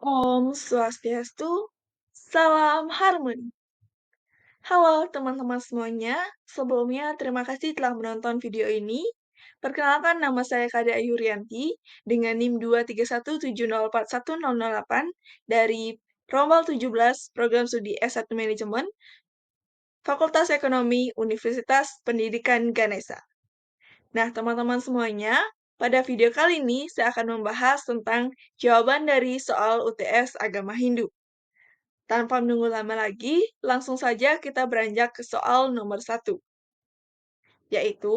Om Swastiastu, salam harmoni. Halo teman-teman semuanya, sebelumnya terima kasih telah menonton video ini. Perkenalkan nama saya Kada Yurianti dengan NIM 231704108 dari Rombal 17 Program Studi S1 Manajemen, Fakultas Ekonomi Universitas Pendidikan Ganesha. Nah, teman-teman semuanya, pada video kali ini saya akan membahas tentang jawaban dari soal UTS Agama Hindu. Tanpa menunggu lama lagi, langsung saja kita beranjak ke soal nomor 1, yaitu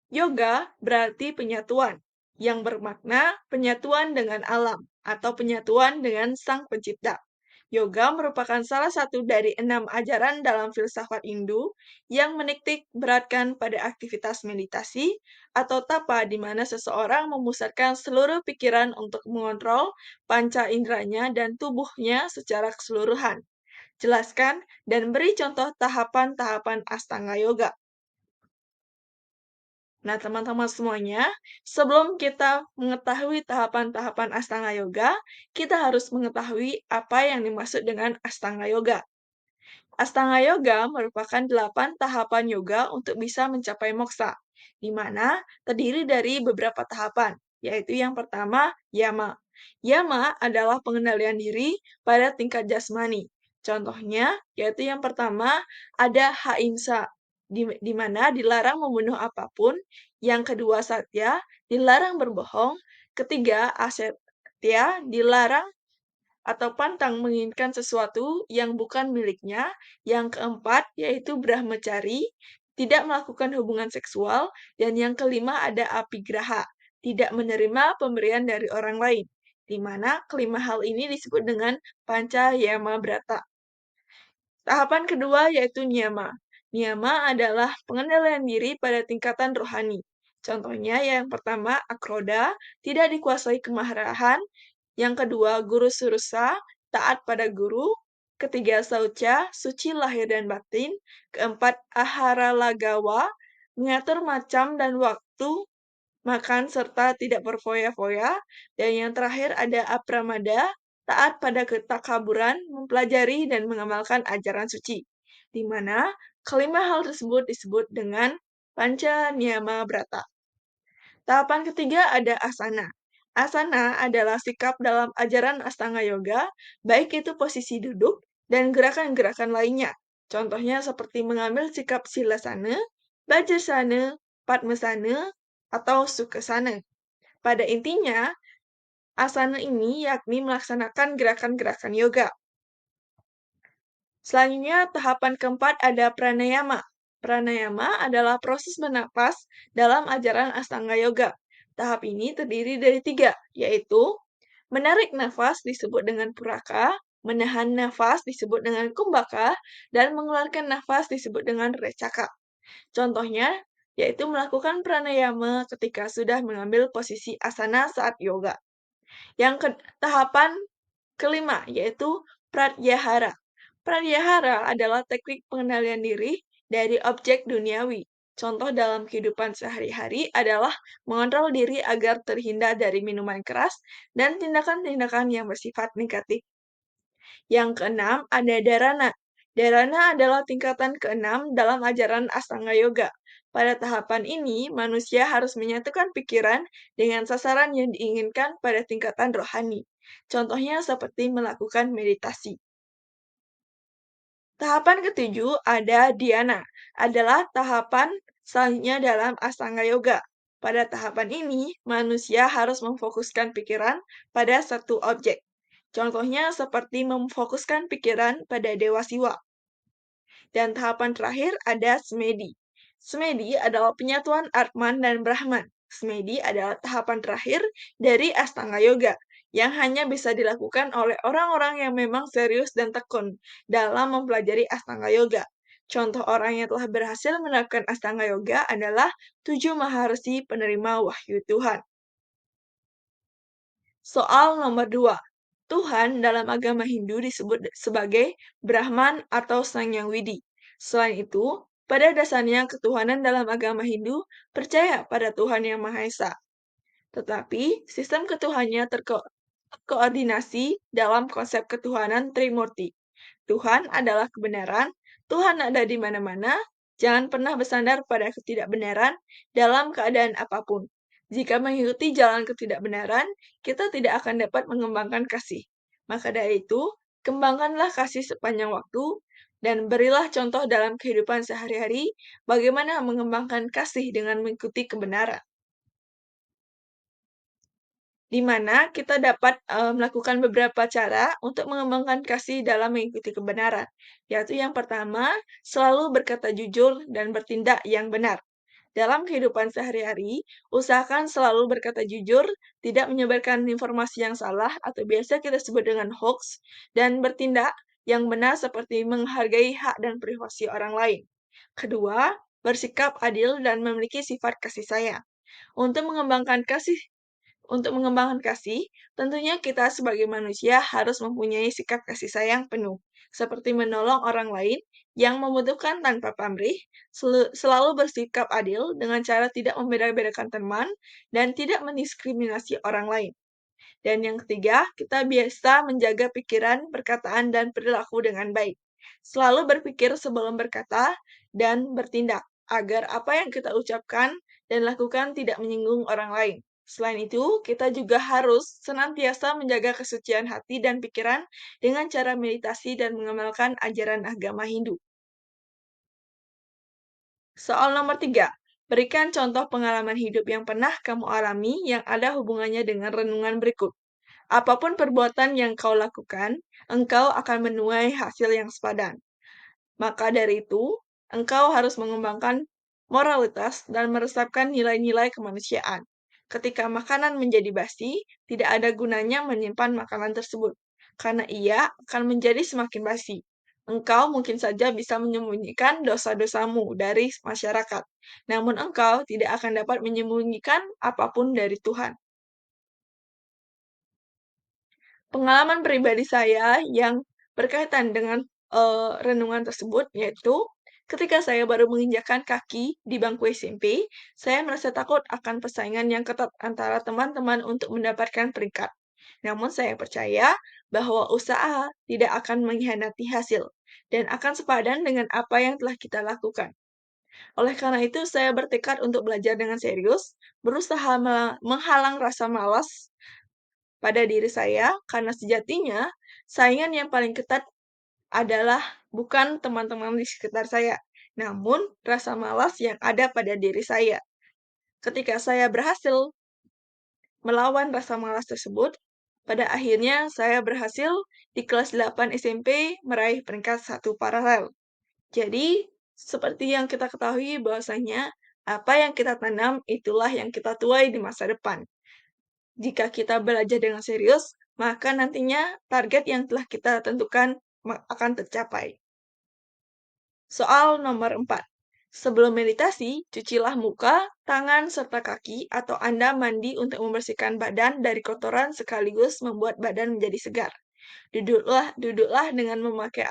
yoga berarti penyatuan, yang bermakna penyatuan dengan alam atau penyatuan dengan Sang Pencipta. Yoga merupakan salah satu dari 6 ajaran dalam filsafat Hindu yang menitik beratkan pada aktivitas meditasi atau tapa di mana seseorang memusatkan seluruh pikiran untuk mengontrol panca inderanya dan tubuhnya secara keseluruhan. Jelaskan dan beri contoh tahapan-tahapan Astanga Yoga. Nah, teman-teman semuanya, sebelum kita mengetahui tahapan-tahapan Astanga Yoga, kita harus mengetahui apa yang dimaksud dengan Astanga Yoga. Astanga Yoga merupakan 8 tahapan yoga untuk bisa mencapai moksa, di mana terdiri dari beberapa tahapan, yaitu yang pertama, yama. Yama adalah pengendalian diri pada tingkat jasmani. Contohnya, yaitu yang pertama, ada haimsa, di mana dilarang membunuh apapun. Yang kedua, satya, dilarang berbohong. Ketiga, asetya, dilarang atau pantang menginginkan sesuatu yang bukan miliknya. Yang keempat, yaitu brahmacari, tidak melakukan hubungan seksual. Dan yang kelima ada apigraha, tidak menerima pemberian dari orang lain, di mana kelima hal ini disebut dengan panca yama brata. Tahapan kedua yaitu niyama. Niyama adalah pengendalian diri pada tingkatan rohani. Contohnya yang pertama, akroda, tidak dikuasai kemarahan. Yang kedua, guru surusa, taat pada guru. Ketiga, sauca, suci lahir dan batin. Keempat, ahara lagawa, mengatur macam dan waktu makan serta tidak berfoya-foya. Dan yang terakhir ada apramada, taat pada ketakaburan, mempelajari dan mengamalkan ajaran suci. Di mana kelima hal tersebut disebut dengan panca niyama brata. Tahapan ketiga ada asana. Asana adalah sikap dalam ajaran Astanga Yoga, baik itu posisi duduk dan gerakan-gerakan lainnya. Contohnya seperti mengambil sikap silasana, vajrasana, padmasana, atau sukhasana. Pada intinya, asana ini yakni melaksanakan gerakan-gerakan yoga. Selanjutnya, tahapan keempat ada pranayama. Pranayama adalah proses bernapas dalam ajaran Astanga Yoga. Tahap ini terdiri dari 3, yaitu menarik nafas disebut dengan puraka, menahan nafas disebut dengan kumbhaka, dan mengeluarkan nafas disebut dengan recaka. Contohnya, yaitu melakukan pranayama ketika sudah mengambil posisi asana saat yoga. Tahapan kelima, yaitu pratyahara. Pratyahara adalah teknik pengendalian diri dari objek duniawi. Contoh dalam kehidupan sehari-hari adalah mengontrol diri agar terhindar dari minuman keras dan tindakan-tindakan yang bersifat negatif. Yang keenam ada dharana. Dharana adalah tingkatan keenam dalam ajaran Astanga Yoga. Pada tahapan ini, manusia harus menyatukan pikiran dengan sasaran yang diinginkan pada tingkatan rohani. Contohnya seperti melakukan meditasi. Tahapan ketujuh ada dhyana, adalah tahapan selanjutnya dalam Astanga Yoga. Pada tahapan ini, manusia harus memfokuskan pikiran pada satu objek. Contohnya seperti memfokuskan pikiran pada Dewa Siwa. Dan tahapan terakhir ada Smedhi. Smedhi adalah penyatuan Atman dan Brahman. Smedhi adalah tahapan terakhir dari Astanga Yoga, yang hanya bisa dilakukan oleh orang-orang yang memang serius dan tekun dalam mempelajari Astanga Yoga. Contoh orang yang telah berhasil menerapkan Astanga Yoga adalah 7 Maharsi penerima wahyu Tuhan. Soal nomor 2. Tuhan dalam agama Hindu disebut sebagai Brahman atau Sang Yang Widi. Selain itu, pada dasarnya ketuhanan dalam agama Hindu percaya pada Tuhan Yang Maha Esa. Tetapi, sistem ketuhanannya Koordinasi dalam konsep ketuhanan Trimurti. Tuhan adalah kebenaran, Tuhan ada di mana-mana, jangan pernah bersandar pada ketidakbenaran dalam keadaan apapun. Jika mengikuti jalan ketidakbenaran, kita tidak akan dapat mengembangkan kasih. Maka dari itu, kembangkanlah kasih sepanjang waktu, dan berilah contoh dalam kehidupan sehari-hari bagaimana mengembangkan kasih dengan mengikuti kebenaran. Di mana kita dapat, melakukan beberapa cara untuk mengembangkan kasih dalam mengikuti kebenaran, yaitu yang pertama, selalu berkata jujur dan bertindak yang benar. Dalam kehidupan sehari-hari, usahakan selalu berkata jujur, tidak menyebarkan informasi yang salah atau biasa kita sebut dengan hoax, dan bertindak yang benar seperti menghargai hak dan privasi orang lain. Kedua, bersikap adil dan memiliki sifat kasih sayang. Untuk mengembangkan kasih untuk mengembangkan kasih, tentunya kita sebagai manusia harus mempunyai sikap kasih sayang penuh, seperti menolong orang lain yang membutuhkan tanpa pamrih, selalu bersikap adil dengan cara tidak membeda-bedakan teman, dan tidak mendiskriminasi orang lain. Dan yang ketiga, kita biasa menjaga pikiran, perkataan, dan perilaku dengan baik. Selalu berpikir sebelum berkata dan bertindak, agar apa yang kita ucapkan dan lakukan tidak menyinggung orang lain. Selain itu, kita juga harus senantiasa menjaga kesucian hati dan pikiran dengan cara meditasi dan mengamalkan ajaran agama Hindu. Soal nomor 3, berikan contoh pengalaman hidup yang pernah kamu alami yang ada hubungannya dengan renungan berikut. Apapun perbuatan yang kau lakukan, engkau akan menuai hasil yang sepadan. Maka dari itu, engkau harus mengembangkan moralitas dan meresapkan nilai-nilai kemanusiaan. Ketika makanan menjadi basi, tidak ada gunanya menyimpan makanan tersebut, karena ia akan menjadi semakin basi. Engkau mungkin saja bisa menyembunyikan dosa-dosamu dari masyarakat, namun engkau tidak akan dapat menyembunyikan apapun dari Tuhan. Pengalaman pribadi saya yang berkaitan dengan, renungan tersebut, yaitu ketika saya baru menginjakkan kaki di bangku SMP, saya merasa takut akan persaingan yang ketat antara teman-teman untuk mendapatkan peringkat. Namun saya percaya bahwa usaha tidak akan mengkhianati hasil dan akan sepadan dengan apa yang telah kita lakukan. Oleh karena itu, saya bertekad untuk belajar dengan serius, berusaha menghalang rasa malas pada diri saya, karena sejatinya saingan yang paling ketat adalah bukan teman-teman di sekitar saya, namun rasa malas yang ada pada diri saya. Ketika saya berhasil melawan rasa malas tersebut, pada akhirnya saya berhasil di kelas 8 SMP meraih peringkat 1 paralel. Jadi, seperti yang kita ketahui bahwasanya apa yang kita tanam itulah yang kita tuai di masa depan. Jika kita belajar dengan serius, maka nantinya target yang telah kita tentukan akan tercapai. Soal nomor 4. Sebelum meditasi, cucilah muka, tangan, serta kaki, atau Anda mandi untuk membersihkan badan dari kotoran sekaligus membuat badan menjadi segar. Duduklah dengan memakai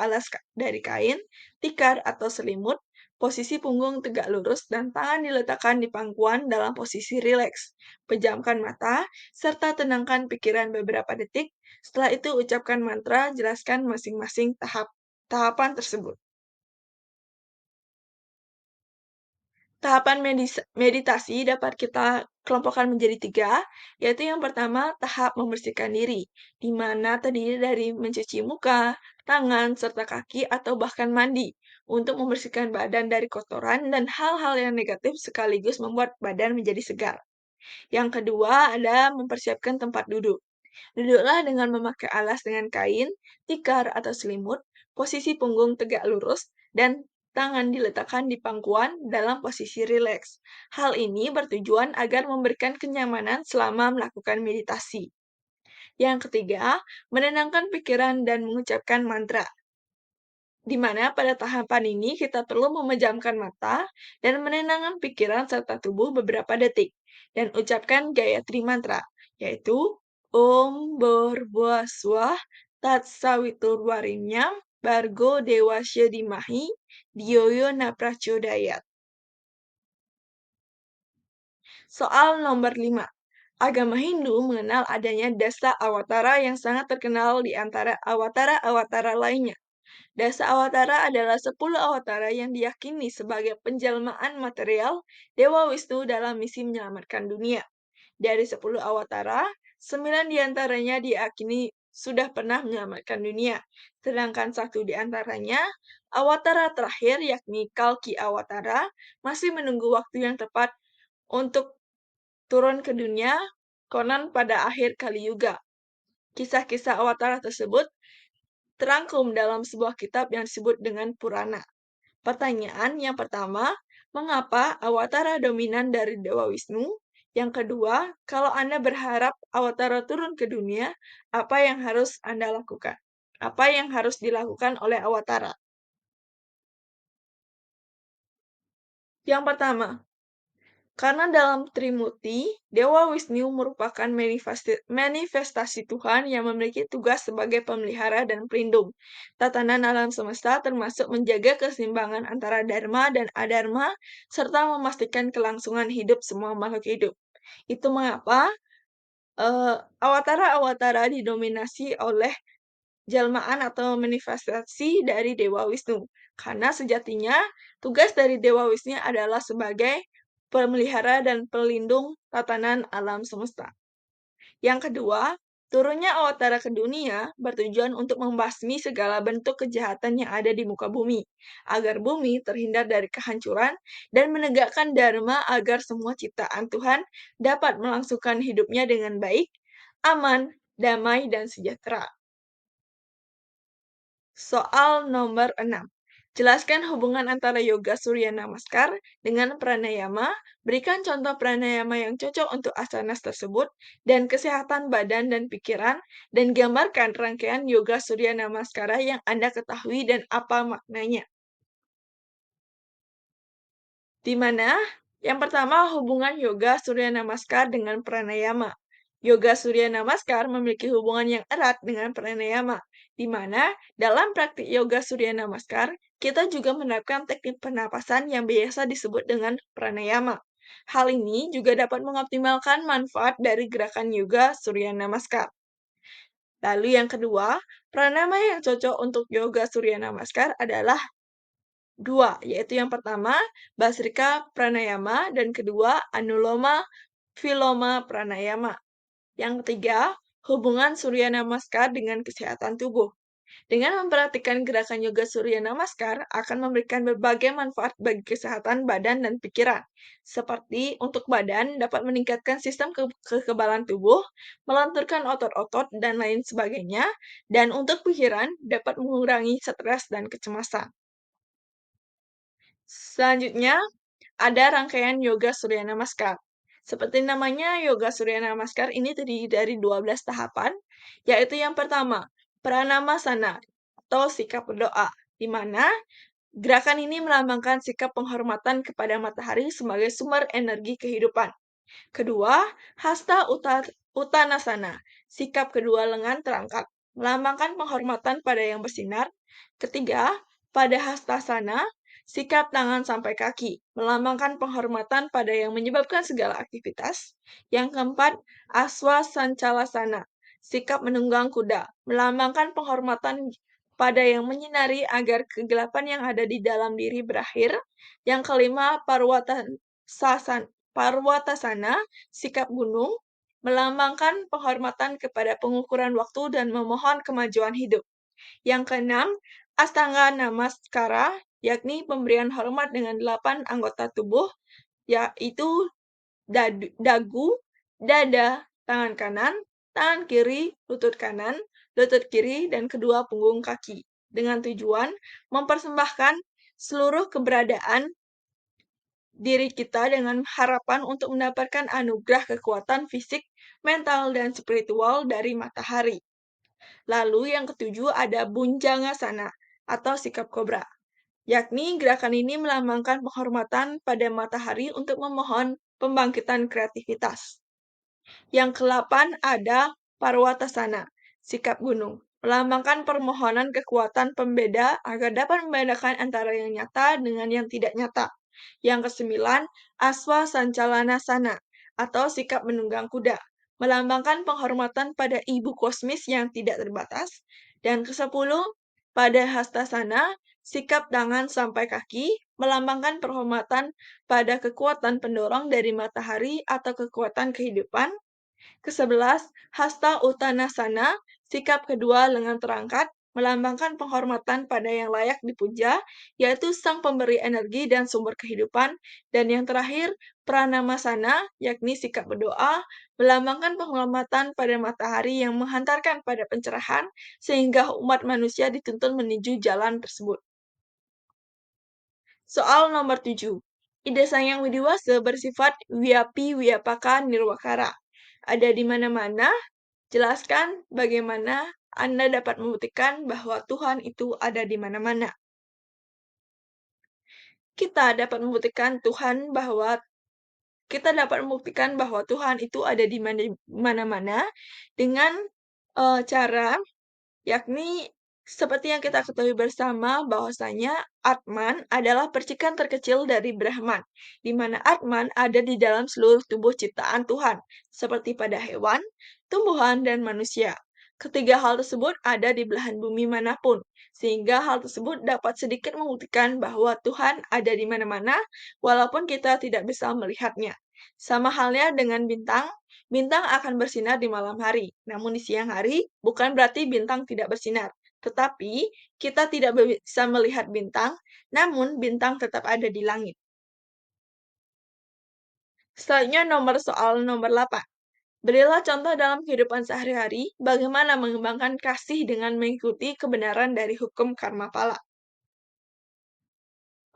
dari kain, tikar, atau selimut. Posisi punggung tegak lurus dan tangan diletakkan di pangkuan dalam posisi rileks. Pejamkan mata, serta tenangkan pikiran beberapa detik. Setelah itu ucapkan mantra, jelaskan masing-masing tahapan tersebut. Tahapan meditasi dapat kita kelompokkan menjadi 3, yaitu yang pertama, tahap membersihkan diri, di mana terdiri dari mencuci muka, tangan, serta kaki, atau bahkan mandi, untuk membersihkan badan dari kotoran dan hal-hal yang negatif sekaligus membuat badan menjadi segar. Yang kedua ada mempersiapkan tempat duduk. Duduklah dengan memakai alas dengan kain, tikar, atau selimut, posisi punggung tegak lurus, dan tangan diletakkan di pangkuan dalam posisi rileks. Hal ini bertujuan agar memberikan kenyamanan selama melakukan meditasi. Yang ketiga, menenangkan pikiran dan mengucapkan mantra, di mana pada tahapan ini kita perlu memejamkan mata dan menenangkan pikiran serta tubuh beberapa detik, dan ucapkan Gayatri Mantra, yaitu Om Bhurbuah Swah Tat Sawiturvarinyam Bargo Dewasya Dimahi Diyoyo Napracodayat. Soal nomor 5. Agama Hindu mengenal adanya Dasa Awatara yang sangat terkenal di antara awatara-awatara lainnya. Dasa Awatara adalah 10 awatara yang diyakini sebagai penjelmaan material Dewa Wisnu dalam misi menyelamatkan dunia. Dari 10 awatara, 9 diantaranya diyakini sudah pernah menyelamatkan dunia, sedangkan satu diantaranya, awatara terakhir yakni Kalki Awatara, masih menunggu waktu yang tepat untuk turun ke dunia, konon pada akhir Kali Yuga. Kisah-kisah awatara tersebut terangkum dalam sebuah kitab yang disebut dengan Purana. Pertanyaan yang pertama, mengapa awatara dominan dari Dewa Wisnu? Yang kedua, kalau Anda berharap awatara turun ke dunia, apa yang harus Anda lakukan? Apa yang harus dilakukan oleh awatara? Yang pertama, karena dalam Trimurti, Dewa Wisnu merupakan manifestasi Tuhan yang memiliki tugas sebagai pemelihara dan pelindung. Tatanan alam semesta termasuk menjaga keseimbangan antara dharma dan adharma, serta memastikan kelangsungan hidup semua makhluk hidup. Itu mengapa awatara-awatara didominasi oleh jelmaan atau manifestasi dari Dewa Wisnu. Karena sejatinya tugas dari Dewa Wisnu adalah sebagai pemelihara dan pelindung tatanan alam semesta. Yang kedua, turunnya awatara ke dunia bertujuan untuk membasmi segala bentuk kejahatan yang ada di muka bumi, agar bumi terhindar dari kehancuran dan menegakkan dharma agar semua ciptaan Tuhan dapat melangsungkan hidupnya dengan baik, aman, damai, dan sejahtera. Soal nomor 6. Jelaskan hubungan antara yoga surya namaskar dengan pranayama, berikan contoh pranayama yang cocok untuk asanas tersebut, dan kesehatan badan dan pikiran, dan gambarkan rangkaian yoga surya namaskara yang Anda ketahui dan apa maknanya. Di mana? Yang pertama, hubungan yoga Surya Namaskar dengan pranayama. Yoga Surya Namaskar memiliki hubungan yang erat dengan pranayama, di mana dalam praktik yoga Surya Namaskar, kita juga menerapkan teknik pernapasan yang biasa disebut dengan pranayama. Hal ini juga dapat mengoptimalkan manfaat dari gerakan yoga Surya Namaskar. Lalu yang kedua, pranayama yang cocok untuk yoga Surya Namaskar adalah dua, yaitu yang pertama, Basrika Pranayama, dan kedua, Anuloma Viloma Pranayama. Yang ketiga, hubungan Surya Namaskar dengan kesehatan tubuh. Dengan memperhatikan gerakan yoga Surya Namaskar akan memberikan berbagai manfaat bagi kesehatan badan dan pikiran. Seperti untuk badan dapat meningkatkan sistem kekebalan tubuh, melenturkan otot-otot, dan lain sebagainya. Dan untuk pikiran dapat mengurangi stres dan kecemasan. Selanjutnya, ada rangkaian yoga Surya Namaskar. Seperti namanya, yoga Surya Namaskar ini terdiri dari 12 tahapan, yaitu yang pertama, Pranamasana atau sikap berdoa, di mana gerakan ini melambangkan sikap penghormatan kepada matahari sebagai sumber energi kehidupan. Kedua, Uttanasana, sikap kedua lengan terangkat, melambangkan penghormatan pada yang bersinar. Ketiga, pada Hastasana, sikap tangan sampai kaki, melambangkan penghormatan pada yang menyebabkan segala aktivitas. Yang keempat, Aswasancalasana, sikap menunggang kuda, melambangkan penghormatan pada yang menyinari agar kegelapan yang ada di dalam diri berakhir. Yang kelima, Parwatasana, sikap gunung, melambangkan penghormatan kepada pengukuran waktu dan memohon kemajuan hidup. Yang keenam, Astanga Namaskara, yakni pemberian hormat dengan 8 anggota tubuh, yaitu dagu, dada, tangan kanan, tangan kiri, lutut kiri, dan kedua punggung kaki, dengan tujuan mempersembahkan seluruh keberadaan diri kita dengan harapan untuk mendapatkan anugerah kekuatan fisik, mental, dan spiritual dari matahari. Lalu yang ketujuh ada Bunjangasana atau sikap kobra, yakni gerakan ini melambangkan penghormatan pada matahari untuk memohon pembangkitan kreativitas. Yang kedelapan ada Parwatasana, sikap gunung, melambangkan permohonan kekuatan pembeda agar dapat membedakan antara yang nyata dengan yang tidak nyata. Yang kesembilan, Aswa Sancalanasana, atau sikap menunggang kuda, melambangkan penghormatan pada ibu kosmis yang tidak terbatas. Dan kesepuluh, pada hastasana, sikap tangan sampai kaki, melambangkan penghormatan pada kekuatan pendorong dari matahari atau kekuatan kehidupan. Kesebelas, hasta uttanasana, sikap kedua lengan terangkat, melambangkan penghormatan pada yang layak dipuja, yaitu sang pemberi energi dan sumber kehidupan. Dan yang terakhir, pranamasana, yakni sikap berdoa, melambangkan penghormatan pada matahari yang menghantarkan pada pencerahan, sehingga umat manusia dituntun menuju jalan tersebut. Soal nomor 7. Ide Sang Yang Widiwasa bersifat wiyapi wiyapaka nirwakara. Ada di mana-mana. Jelaskan bagaimana Anda dapat membuktikan bahwa Tuhan itu ada di mana-mana. Kita dapat membuktikan Tuhan itu ada di mana-mana dengan cara, yakni seperti yang kita ketahui bersama bahwasanya Atman adalah percikan terkecil dari Brahman, di mana Atman ada di dalam seluruh tubuh ciptaan Tuhan, seperti pada hewan, tumbuhan, dan manusia. Ketiga hal tersebut ada di belahan bumi manapun, sehingga hal tersebut dapat sedikit membuktikan bahwa Tuhan ada di mana-mana, walaupun kita tidak bisa melihatnya. Sama halnya dengan bintang, bintang akan bersinar di malam hari, namun di siang hari bukan berarti bintang tidak bersinar. Tetapi, kita tidak bisa melihat bintang, namun bintang tetap ada di langit. Selanjutnya soal nomor 8. Berilah contoh dalam kehidupan sehari-hari bagaimana mengembangkan kasih dengan mengikuti kebenaran dari hukum karma pala.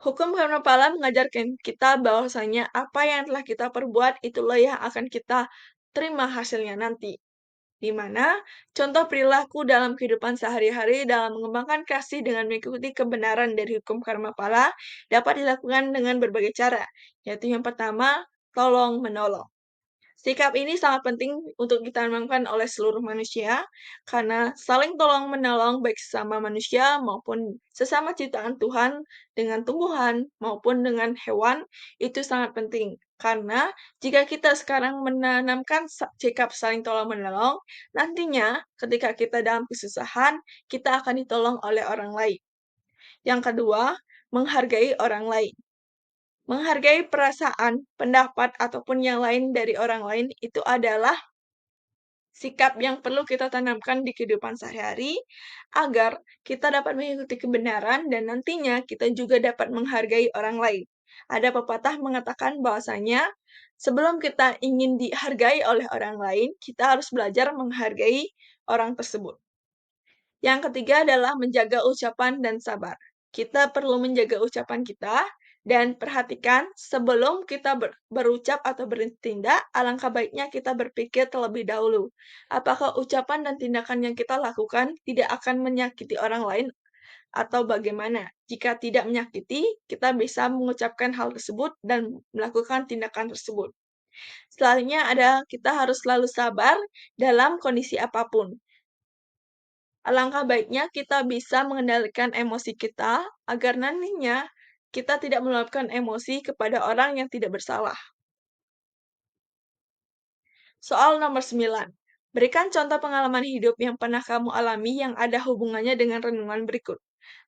Hukum karma pala mengajarkan kita bahwasanya apa yang telah kita perbuat itulah yang akan kita terima hasilnya nanti. Di mana contoh perilaku dalam kehidupan sehari-hari dalam mengembangkan kasih dengan mengikuti kebenaran dari hukum karma pala dapat dilakukan dengan berbagai cara, yaitu yang pertama, tolong-menolong. Sikap ini sangat penting untuk ditanamkan oleh seluruh manusia, karena saling tolong-menolong baik sesama manusia maupun sesama ciptaan Tuhan dengan tumbuhan maupun dengan hewan itu sangat penting. Karena jika kita sekarang menanamkan sikap saling tolong-menolong, nantinya ketika kita dalam kesusahan, kita akan ditolong oleh orang lain. Yang kedua, menghargai orang lain. Menghargai perasaan, pendapat, ataupun yang lain dari orang lain itu adalah sikap yang perlu kita tanamkan di kehidupan sehari-hari agar kita dapat mengikuti kebenaran dan nantinya kita juga dapat menghargai orang lain. Ada pepatah mengatakan bahwasanya sebelum kita ingin dihargai oleh orang lain, kita harus belajar menghargai orang tersebut. Yang ketiga adalah menjaga ucapan dan sabar. Kita perlu menjaga ucapan kita dan perhatikan sebelum kita berucap atau bertindak, alangkah baiknya kita berpikir terlebih dahulu. Apakah ucapan dan tindakan yang kita lakukan tidak akan menyakiti orang lain atau bagaimana? Jika tidak menyakiti, kita bisa mengucapkan hal tersebut dan melakukan tindakan tersebut. Selanjutnya ada kita harus selalu sabar dalam kondisi apapun. Alangkah baiknya kita bisa mengendalikan emosi kita agar nantinya kita tidak meluapkan emosi kepada orang yang tidak bersalah. Soal nomor 9. Berikan contoh pengalaman hidup yang pernah kamu alami yang ada hubungannya dengan renungan berikut.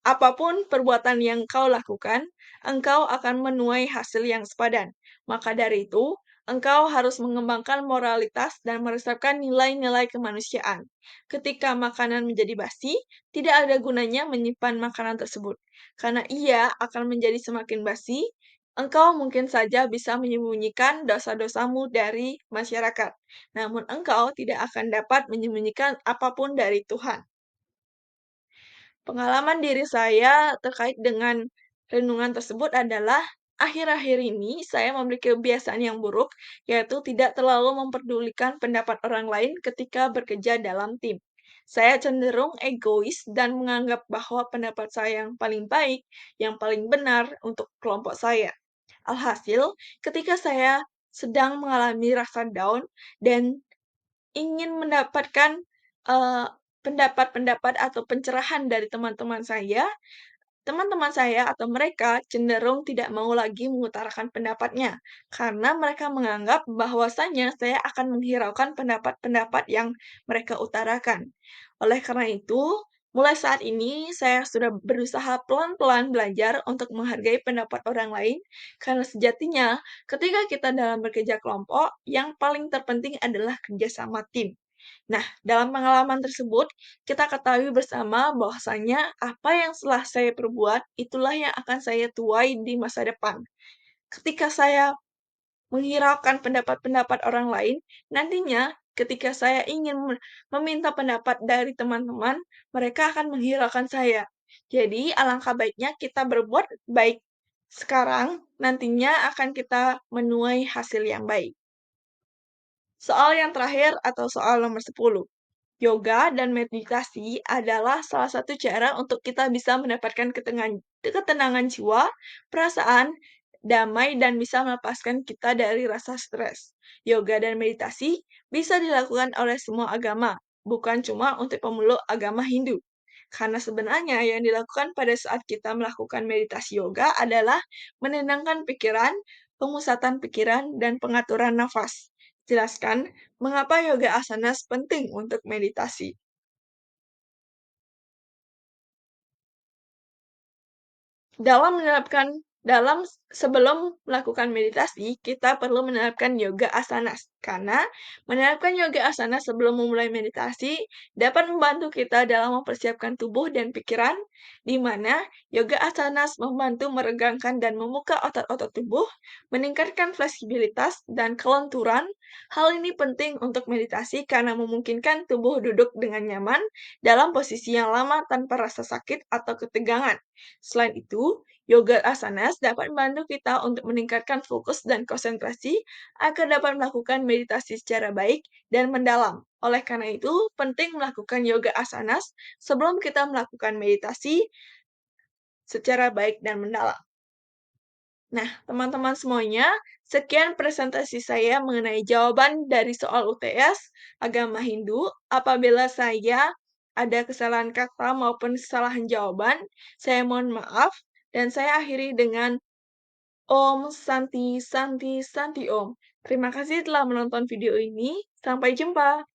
Apapun perbuatan yang kau lakukan, engkau akan menuai hasil yang sepadan. Maka dari itu, engkau harus mengembangkan moralitas dan meresapkan nilai-nilai kemanusiaan. Ketika makanan menjadi basi, tidak ada gunanya menyimpan makanan tersebut, karena ia akan menjadi semakin basi. Engkau mungkin saja bisa menyembunyikan dosa-dosamu dari masyarakat, namun engkau tidak akan dapat menyembunyikan apapun dari Tuhan. Pengalaman diri saya terkait dengan renungan tersebut adalah akhir-akhir ini saya memiliki kebiasaan yang buruk, yaitu tidak terlalu memperdulikan pendapat orang lain ketika bekerja dalam tim. Saya cenderung egois dan menganggap bahwa pendapat saya yang paling baik, yang paling benar untuk kelompok saya. Alhasil, ketika saya sedang mengalami rasa down dan ingin mendapatkan, eee, pendapat-pendapat atau pencerahan dari teman-teman saya, teman-teman saya atau mereka cenderung tidak mau lagi mengutarakan pendapatnya, karena mereka menganggap bahwasannya saya akan menghiraukan pendapat-pendapat yang mereka utarakan. Oleh karena itu, mulai saat ini saya sudah berusaha pelan-pelan belajar untuk menghargai pendapat orang lain, karena sejatinya ketika kita dalam bekerja kelompok, yang paling terpenting adalah kerjasama tim. Nah, dalam pengalaman tersebut, kita ketahui bersama bahwasanya apa yang telah saya perbuat, itulah yang akan saya tuai di masa depan. Ketika saya menghiraukan pendapat-pendapat orang lain, nantinya ketika saya ingin meminta pendapat dari teman-teman, mereka akan menghiraukan saya. Jadi, alangkah baiknya kita berbuat baik sekarang, nantinya akan kita menuai hasil yang baik. Soal yang terakhir atau soal nomor 10. Yoga dan meditasi adalah salah satu cara untuk kita bisa mendapatkan ketenangan jiwa, perasaan, damai, dan bisa melepaskan kita dari rasa stres. Yoga dan meditasi bisa dilakukan oleh semua agama, bukan cuma untuk pemeluk agama Hindu. Karena sebenarnya yang dilakukan pada saat kita melakukan meditasi yoga adalah menenangkan pikiran, pemusatan pikiran, dan pengaturan nafas. Jelaskan mengapa yoga asanas penting untuk meditasi. Sebelum melakukan meditasi, kita perlu menerapkan yoga asanas. Karena menerapkan yoga asanas sebelum memulai meditasi dapat membantu kita dalam mempersiapkan tubuh dan pikiran, di mana yoga asanas membantu meregangkan dan membuka otot-otot tubuh, meningkatkan fleksibilitas dan kelenturan. Hal ini penting untuk meditasi karena memungkinkan tubuh duduk dengan nyaman dalam posisi yang lama tanpa rasa sakit atau ketegangan. Selain itu, yoga asanas dapat membantu kita untuk meningkatkan fokus dan konsentrasi agar dapat melakukan meditasi secara baik dan mendalam. Oleh karena itu, penting melakukan yoga asanas sebelum kita melakukan meditasi secara baik dan mendalam. Nah, teman-teman semuanya, sekian presentasi saya mengenai jawaban dari soal UTS agama Hindu. Apabila saya ada kesalahan kata maupun kesalahan jawaban, saya mohon maaf, dan saya akhiri dengan Om Santi Santi Santi Om. Terima kasih telah menonton video ini. Sampai jumpa.